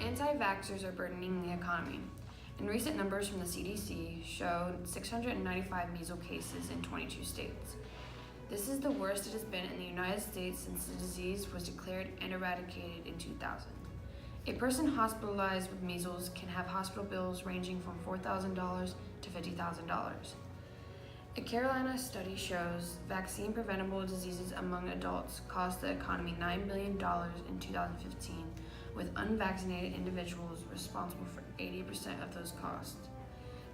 Anti-vaxxers are burdening the economy, and recent numbers from the CDC showed 695 measles cases in 22 states. This is the worst it has been in the United States since the disease was declared and eradicated in 2000. A person hospitalized with measles can have hospital bills ranging from $4,000 to $50,000. A Carolina study shows vaccine-preventable diseases among adults cost the economy $9 billion in 2015, with unvaccinated individuals responsible for 80% of those costs.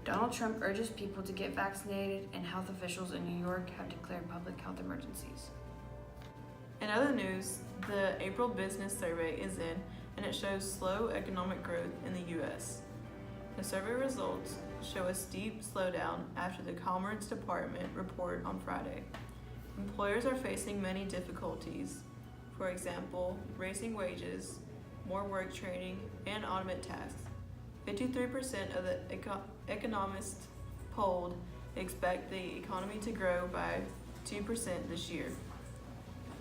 Donald Trump urges people to get vaccinated, and health officials in New York have declared public health emergencies. In other news, the April business survey is in, and it shows slow economic growth in the U.S. The survey results show a steep slowdown after the Commerce Department report on Friday. Employers are facing many difficulties, for example, raising wages, more work training, and audit tasks. 53% of the economists polled expect the economy to grow by 2% this year.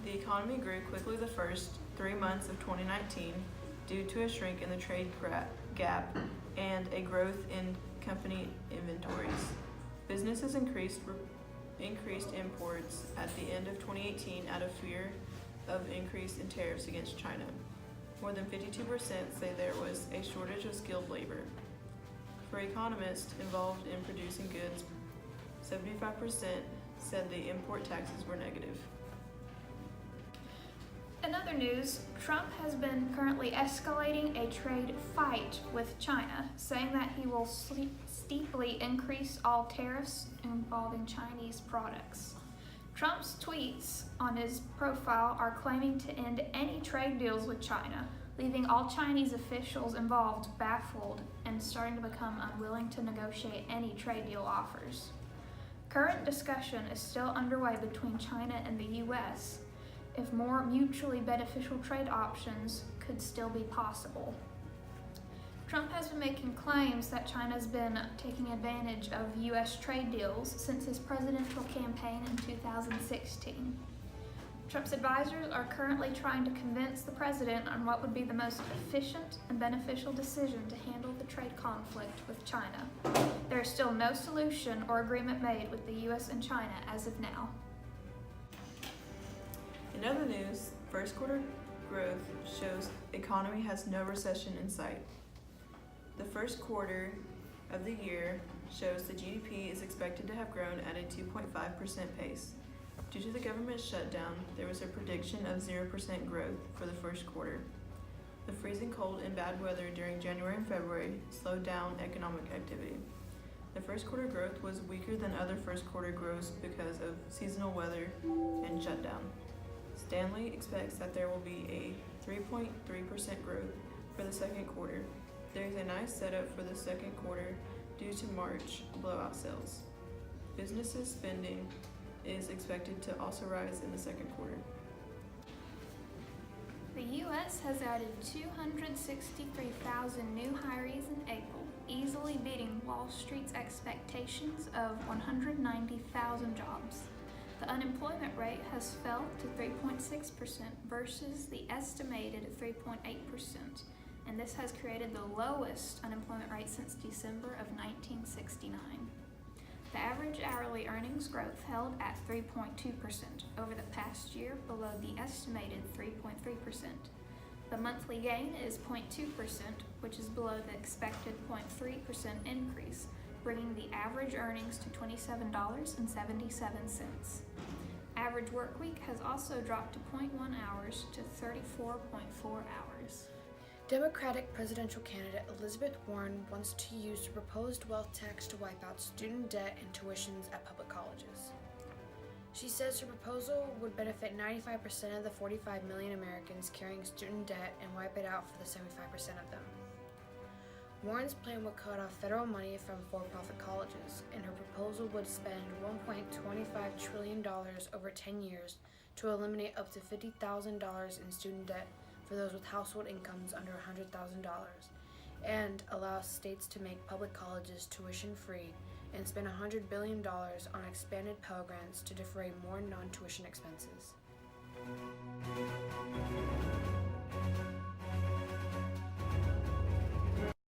The economy grew quickly the first 3 months of 2019 due to a shrink in the trade gap and a growth in company inventories. Businesses increased imports at the end of 2018 out of fear of increase in tariffs against China. More than 52% say there was a shortage of skilled labor. For economists involved in producing goods, 75% said the import taxes were negative. In other news, Trump has been currently escalating a trade fight with China, saying that he will steeply increase all tariffs involving Chinese products. Trump's tweets on his profile are claiming to end any trade deals with China, leaving all Chinese officials involved baffled and starting to become unwilling to negotiate any trade deal offers. Current discussion is still underway between China and the U.S. if more mutually beneficial trade options could still be possible. Trump has been making claims that China's been taking advantage of U.S. trade deals since his presidential campaign in 2016. Trump's advisors are currently trying to convince the president on what would be the most efficient and beneficial decision to handle the trade conflict with China. There is still no solution or agreement made with the U.S. and China as of now. In other news, first quarter growth shows economy has no recession in sight. The first quarter of the year shows the GDP is expected to have grown at a 2.5% pace. Due to the government shutdown, there was a prediction of 0% growth for the first quarter. The freezing cold and bad weather during January and February slowed down economic activity. The first quarter growth was weaker than other first quarter growths because of seasonal weather and shutdown. Stanley expects that there will be a 3.3% growth for the second quarter. There is a nice setup for the second quarter due to March blowout sales. Businesses spending is expected to also rise in the second quarter. The U.S. has added 263,000 new hirees in April, easily beating Wall Street's expectations of 190,000 jobs. The unemployment rate has fell to 3.6% versus the estimated 3.8%, and this has created the lowest unemployment rate since December of 1969. The average hourly earnings growth held at 3.2% over the past year, below the estimated 3.3%. The monthly gain is 0.2%, which is below the expected 0.3% increase, bringing the average earnings to $27.77. Average work week has also dropped to 0.1 hours to 34.4 hours. Democratic presidential candidate Elizabeth Warren wants to use the proposed wealth tax to wipe out student debt and tuitions at public colleges. She says her proposal would benefit 95% of the 45 million Americans carrying student debt and wipe it out for the 75% of them. Warren's plan would cut off federal money from for-profit colleges, and her proposal would spend $1.25 trillion over 10 years to eliminate up to $50,000 in student debt for those with household incomes under $100,000, and allow states to make public colleges tuition-free and spend $100 billion on expanded Pell Grants to defray more non-tuition expenses.